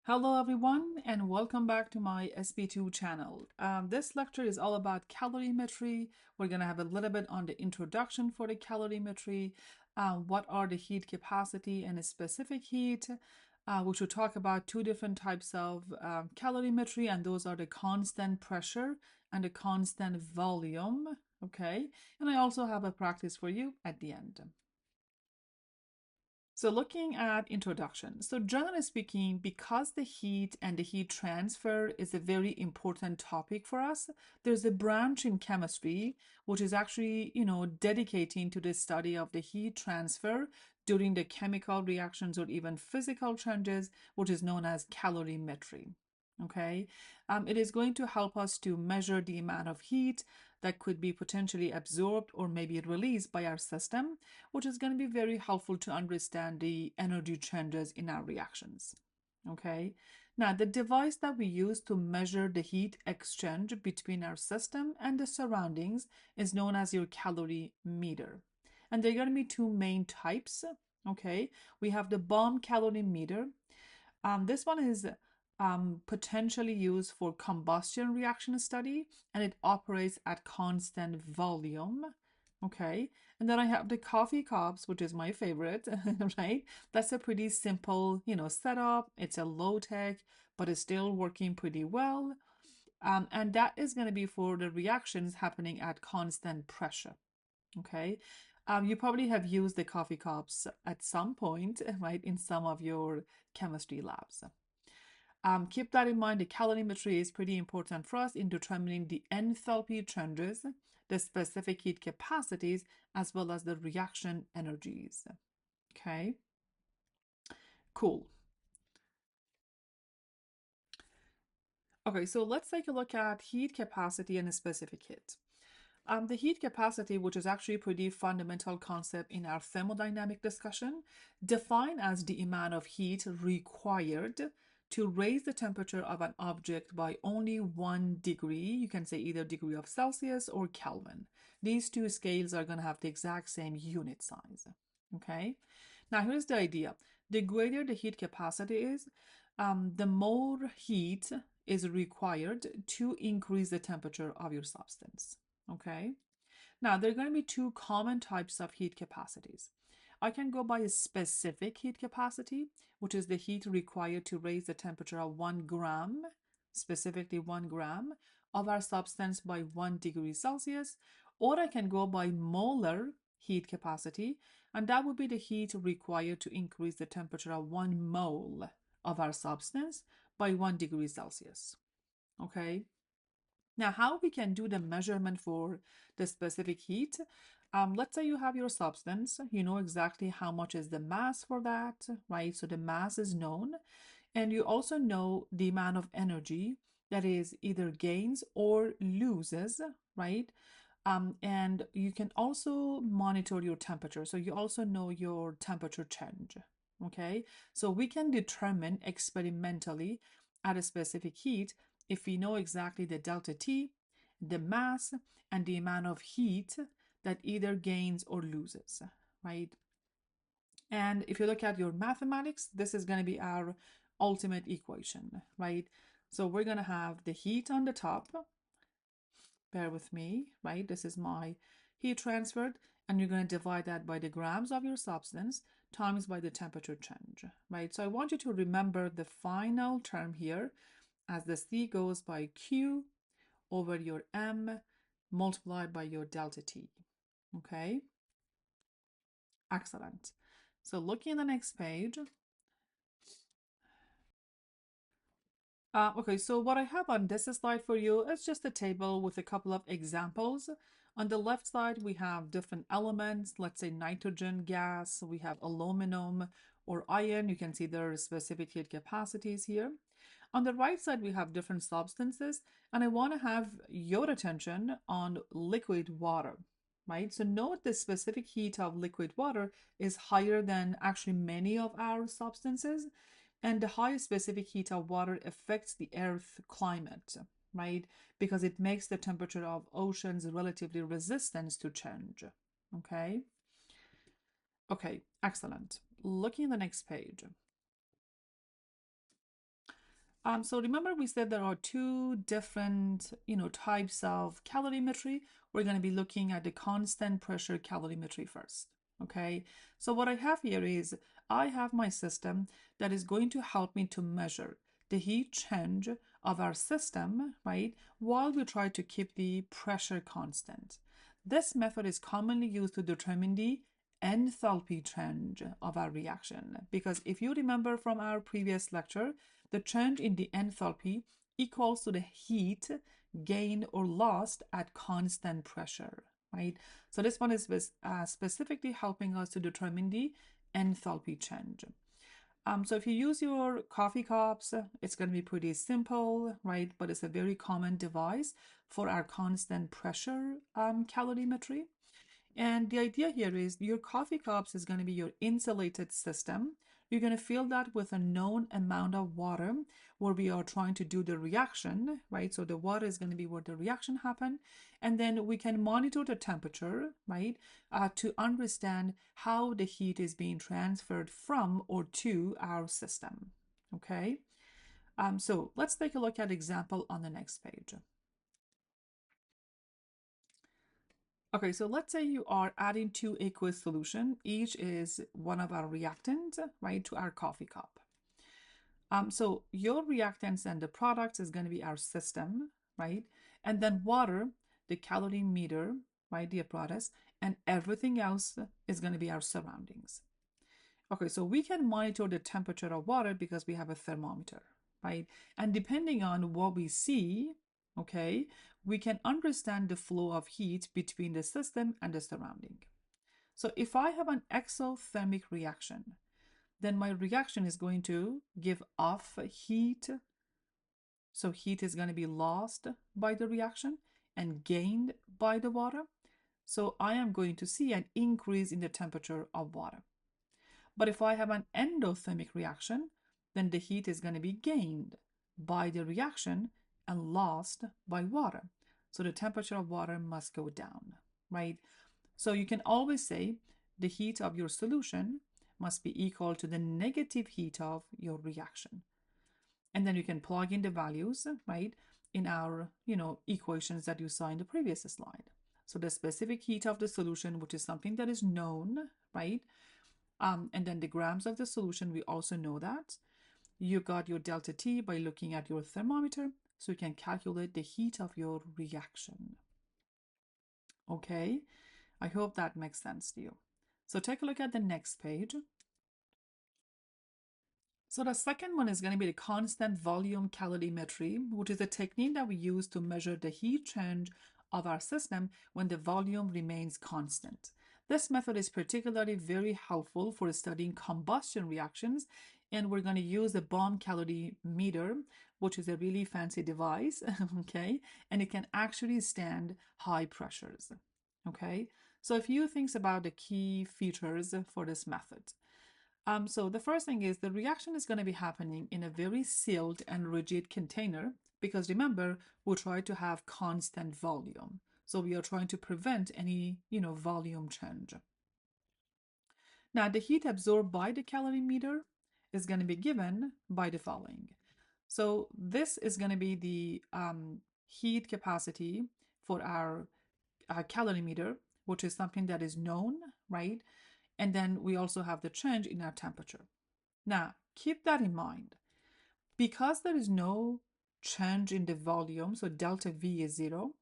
Hello everyone and welcome back to my SP2 channel. This lecture is all about calorimetry. We're going to have a little bit on the introduction for the calorimetry, what are the heat capacity and a specific heat. We should talk about two different types of calorimetry, and those are the constant pressure and the constant volume. Okay, and I also have a practice for you at the end. So looking at introduction. So generally speaking, because the heat and the heat transfer is a very important topic for us, there's a branch in chemistry which is actually, dedicating to the study of the heat transfer during the chemical reactions or even physical changes, which is known as calorimetry. Okay, it is going to help us to measure the amount of heat that could be potentially absorbed or maybe released by our system, which is going to be very helpful to understand the energy changes in our reactions. Okay, now the device that we use to measure the heat exchange between our system and the surroundings is known as your calorimeter. And there are going to be two main types. Okay, we have the bomb calorimeter. This one is potentially used for combustion reaction study, and it operates at constant volume. Okay, and then I have the coffee cups, which is my favorite, right? That's a pretty simple, setup. It's a low tech, but it's still working pretty well. And that is going to be for the reactions happening at constant pressure. Okay. You probably have used the coffee cups at some point, right, in some of your chemistry labs. Keep that in mind. The calorimetry is pretty important for us in determining the enthalpy changes, the specific heat capacities, as well as the reaction energies. Okay, cool. Okay, so let's take a look at heat capacity and a specific heat. The heat capacity, which is actually a pretty fundamental concept in our thermodynamic discussion, defined as the amount of heat required to raise the temperature of an object by only 1 degree. You can say either degree of Celsius or Kelvin. These two scales are going to have the exact same unit size. Okay. Now here's the idea. The greater the heat capacity is, the more heat is required to increase the temperature of your substance. Okay. Now, there are going to be two common types of heat capacities. I can go by a specific heat capacity, which is the heat required to raise the temperature of 1 gram, specifically 1 gram, of our substance by 1 degree Celsius, or I can go by molar heat capacity, and that would be the heat required to increase the temperature of 1 mole of our substance by 1 degree Celsius. Okay. Now, how we can do the measurement for the specific heat? Let's say you have your substance, you know exactly how much is the mass for that, right? So the mass is known, and you also know the amount of energy that is either gains or loses, right? And you can also monitor your temperature. So you also know your temperature change, okay? So we can determine experimentally at a specific heat if we know exactly the delta T, the mass, and the amount of heat that either gains or loses, right? And if you look at your mathematics, this is going to be our ultimate equation, right? So we're going to have the heat on the top. Bear with me, right? This is my heat transferred, and you're going to divide that by the grams of your substance times by the temperature change, right? So I want you to remember the final term here as the C goes by Q over your M multiplied by your delta T. Okay, excellent. So looking at the next page. Okay, so what I have on this slide for you is just a table with a couple of examples. On the left side, we have different elements, let's say nitrogen gas, we have aluminum or iron. You can see there are specific heat capacities here. On the right side, we have different substances, and I want to have your attention on liquid water, right? So note the specific heat of liquid water is higher than actually many of our substances, and the high specific heat of water affects the Earth climate, right? Because it makes the temperature of oceans relatively resistant to change, okay? Okay, excellent. Looking at the next page. So remember we said there are two different, types of calorimetry. We're going to be looking at the constant pressure calorimetry first. Okay. So what I have here is I have my system that is going to help me to measure the heat change of our system, right? While we try to keep the pressure constant. This method is commonly used to determine the enthalpy change of our reaction. Because if you remember from our previous lecture, the change in the enthalpy equals to the heat gained or lost at constant pressure, right? So this one is specifically helping us to determine the enthalpy change. So if you use your coffee cups, it's going to be pretty simple, right? But it's a very common device for our constant pressure calorimetry. And the idea here is your coffee cups is going to be your insulated system. You're going to fill that with a known amount of water where we are trying to do the reaction, right? So the water is going to be where the reaction happen. And then we can monitor the temperature, right? To understand how the heat is being transferred from or to our system, okay? So let's take a look at example on the next page. Okay, so let's say you are adding two aqueous solution. Each is one of our reactants, right, to our coffee cup. So your reactants and the products is going to be our system, right? And then water, the calorimeter, right, the apparatus, and everything else is going to be our surroundings. Okay, so we can monitor the temperature of water because we have a thermometer, right? And depending on what we see, okay, we can understand the flow of heat between the system and the surrounding. So if I have an exothermic reaction, then my reaction is going to give off heat. So heat is going to be lost by the reaction and gained by the water. So I am going to see an increase in the temperature of water. But if I have an endothermic reaction, then the heat is going to be gained by the reaction and lost by water. So the temperature of water must go down, right? So you can always say the heat of your solution must be equal to the negative heat of your reaction. And then you can plug in the values, right, in our, equations that you saw in the previous slide. So the specific heat of the solution, which is something that is known, right? And then the grams of the solution, we also know that. You got your delta T by looking at your thermometer, so you can calculate the heat of your reaction. Okay, I hope that makes sense to you. So take a look at the next page. So the second one is going to be the constant volume calorimetry, which is a technique that we use to measure the heat change of our system when the volume remains constant. This method is particularly very helpful for studying combustion reactions, and we're going to use the bomb calorimeter, which is a really fancy device, okay? And it can actually stand high pressures, okay? So a few things about the key features for this method. So the first thing is the reaction is going to be happening in a very sealed and rigid container because remember, we try to have constant volume. So we are trying to prevent any, volume change. Now the heat absorbed by the calorimeter is going to be given by the following. So this is going to be the heat capacity for our calorimeter, which is something that is known, right? And then we also have the change in our temperature. Now, keep that in mind. Because there is no change in the volume, so delta V is 0,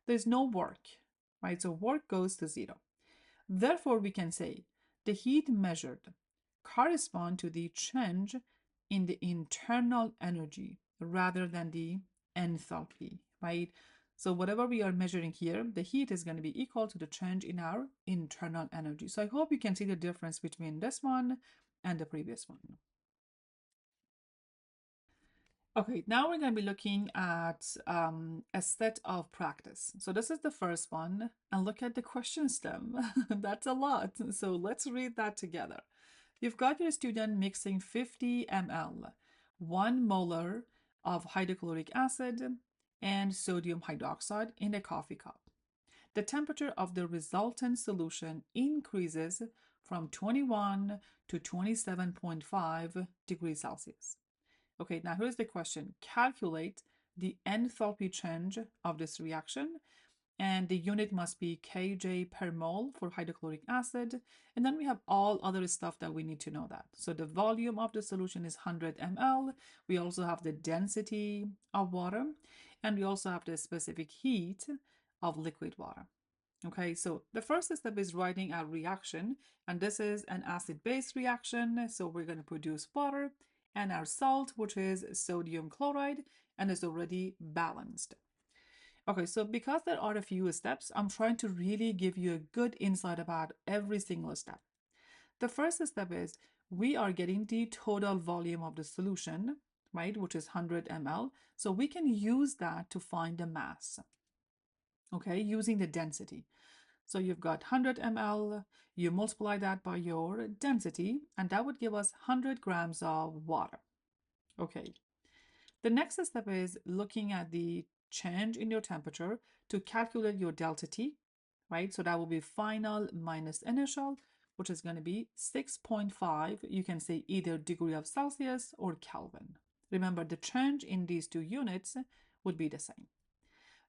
there's no work, right? So work goes to 0. Therefore, we can say the heat measured correspond to the change in the internal energy rather than the enthalpy, right? So whatever we are measuring here, the heat is going to be equal to the change in our internal energy. So I hope you can see the difference between this one and the previous one. Okay, now we're going to be looking at a set of practice. So this is the first one, and look at the question stem. That's a lot. So let's read that together. You've got your student mixing 50 ml, 1 molar of hydrochloric acid and sodium hydroxide in a coffee cup. The temperature of the resultant solution increases from 21 to 27.5 degrees Celsius. Okay, now here's the question. Calculate the enthalpy change of this reaction, and the unit must be kJ per mole for hydrochloric acid. And then we have all other stuff that we need to know that. So the volume of the solution is 100 ml. We also have the density of water, and we also have the specific heat of liquid water. Okay, so the first step is writing a reaction, and this is an acid-base reaction. So we're going to produce water and our salt, which is sodium chloride, and is already balanced. Okay, so because there are a few steps, I'm trying to really give you a good insight about every single step. The first step is we are getting the total volume of the solution, right, which is 100 ml. So we can use that to find the mass, okay, using the density. So you've got 100 ml, you multiply that by your density, and that would give us 100 grams of water. Okay, the next step is looking at the change in your temperature to calculate your delta T, right? So that will be final minus initial, which is going to be 6.5. You can say either degree of Celsius or Kelvin. Remember, the change in these two units would be the same.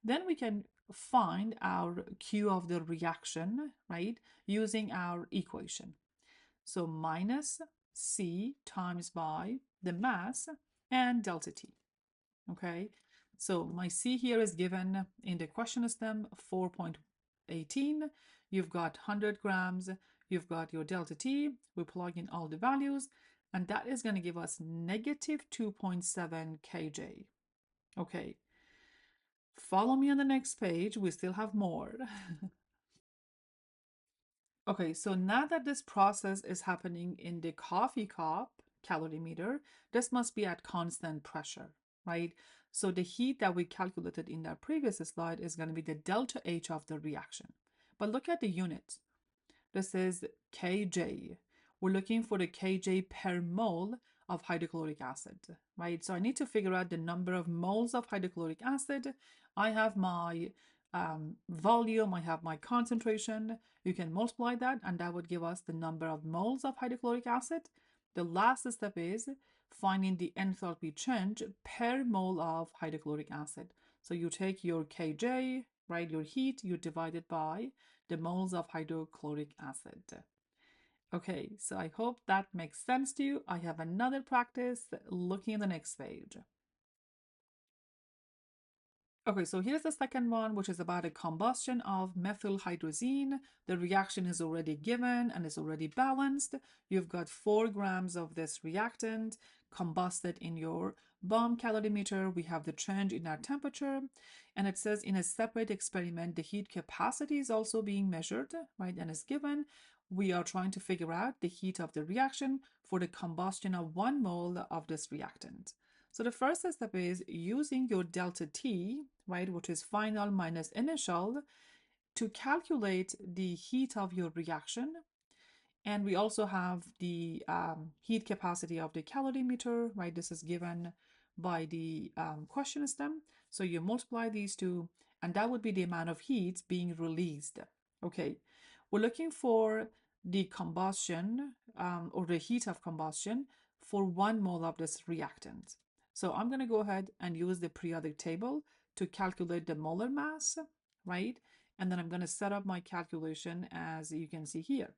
Then we can find our Q of the reaction, right, using our equation. So minus C times by the mass and delta T. Okay, so my C here is given in the question stem 4.18. You've got 100 grams, you've got your delta T, we plug in all the values, and that is going to give us negative 2.7 kJ. Okay, follow me on the next page, we still have more. Okay, so now that this process is happening in the coffee cup calorimeter, this must be at constant pressure, right? So the heat that we calculated in that previous slide is going to be the delta H of the reaction. But look at the units. This is kJ. We're looking for the kJ per mole of hydrochloric acid, right? So I need to figure out the number of moles of hydrochloric acid. I have my volume, I have my concentration. You can multiply that, and that would give us the number of moles of hydrochloric acid. The last step is finding the enthalpy change per mole of hydrochloric acid. So you take your kJ, right, your heat, you divide it by the moles of hydrochloric acid. Okay, so I hope that makes sense to you. I have another practice looking at the next page. Okay, so here's the second one, which is about a combustion of methylhydrazine. The reaction is already given and is already balanced. You've got 4 grams of this reactant combusted in your bomb calorimeter. We have the change in our temperature, and it says in a separate experiment, the heat capacity is also being measured, right, and is given. We are trying to figure out the heat of the reaction for the combustion of 1 mole of this reactant. So the first step is using your delta T, right, which is final minus initial, to calculate the heat of your reaction. And we also have the heat capacity of the calorimeter, right? This is given by the question stem. So you multiply these two, and that would be the amount of heat being released. Okay, we're looking for the combustion or the heat of combustion for 1 mole of this reactant. So I'm going to go ahead and use the periodic table to calculate the molar mass, right? And then I'm going to set up my calculation as you can see here.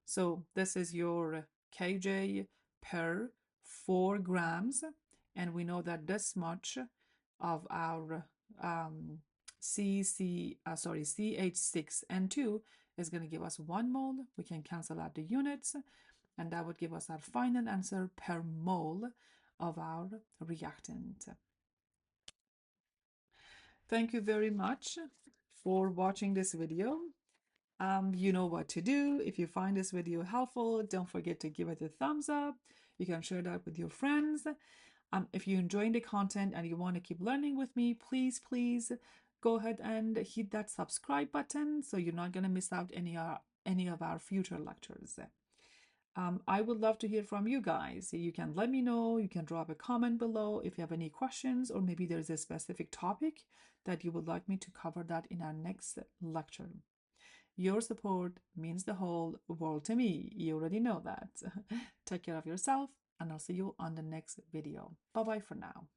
So this is your kJ per 4 grams, and we know that this much of our CH6N2 is going to give us 1 mole. We can cancel out the units, and that would give us our final answer per mole of our reactant. Thank you very much for watching this video. You know what to do. If you find this video helpful, don't forget to give it a thumbs up. You can share that with your friends. If you're enjoying the content and you want to keep learning with me, please go ahead and hit that subscribe button so you're not going to miss out any of our future lectures. I would love to hear from you guys. You can let me know, you can drop a comment below if you have any questions, or maybe there's a specific topic that you would like me to cover that in our next lecture. Your support means the whole world to me. You already know that. Take care of yourself and I'll see you on the next video. Bye bye for now.